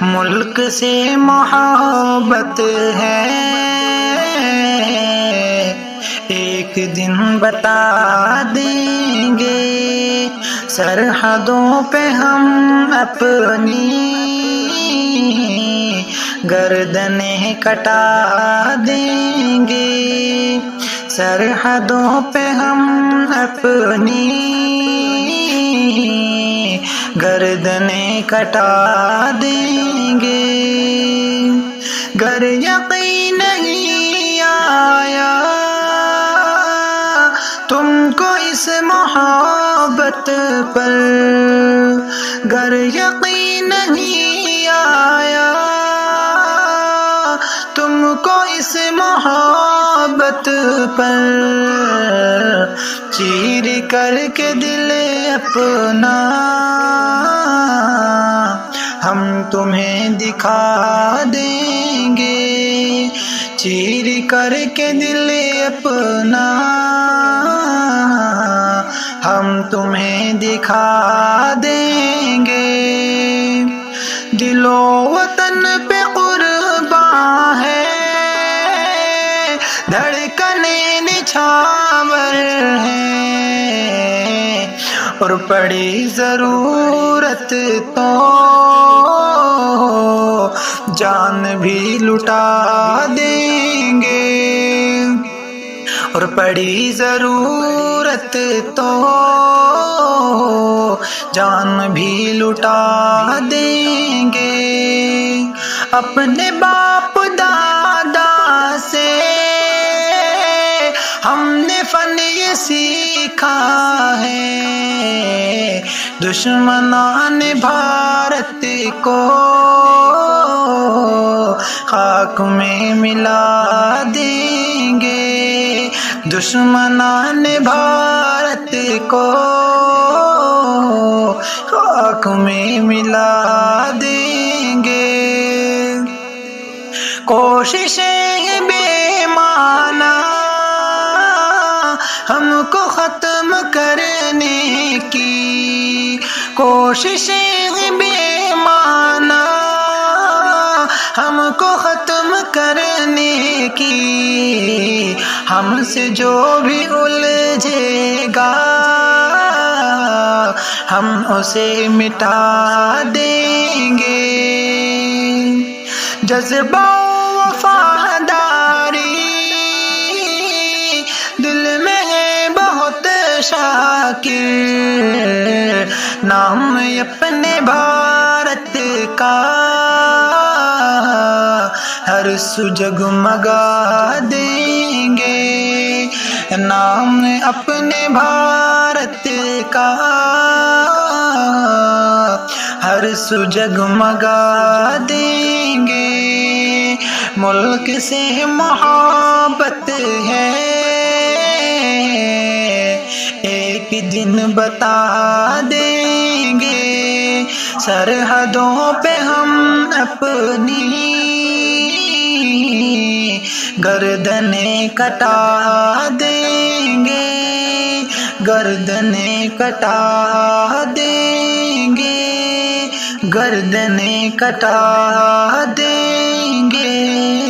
ملک سے محبت ہے، ایک دن بتا دیں گے، سرحدوں پہ ہم اپنی گردنیں کٹا دیں گے، سرحدوں پہ ہم اپنی گردنیں کٹا دیں گے۔ گر یقین نہیں آیا تم کو اس محبت پر، گر یقین نہیں آیا تم کو اس محبت پر، چیر کر کے دل اپنا ہم تمہیں دکھا دیں گے، چیر کر کے دل اپنا ہم تمہیں دکھا دیں گے۔ دل و وطن پہ قرباں ہے، دھڑکنیں نچھاور ہیں، اور پڑی ضرورت تو جان بھی لٹا دیں گے، اور پڑی ضرورت تو جان بھی لٹا دیں گے۔ اپنے باپ دادا سے ہم نے فن یہ سیکھا ہے، دشمنان بھارت کو خاک میں ملا دیں گے، دشمنان بھارت کو خاک میں ملا دیں گے۔ کوششیں بے معنی ہم کو ختم کرنے کی، کوششیں بے معنی ہم کو ختم کرنے کی، ہم سے جو بھی الجھے گا ہم اسے مٹا دیں گے۔ جذبہ وفاداری دل میں ہے بہت شاکر، نام اپنے بھارت کا ہر سو جگمگا دیں گے، نام اپنے بھارت کا ہر سو جگمگا دیں گے۔ ملک سے محبت ہے، ایک دن بتا دیں گے، سرحدوں پہ ہم اپنی گردنیں کٹا دیں گے، گردنیں کٹا دیں گے، گردنیں کٹا دیں گے۔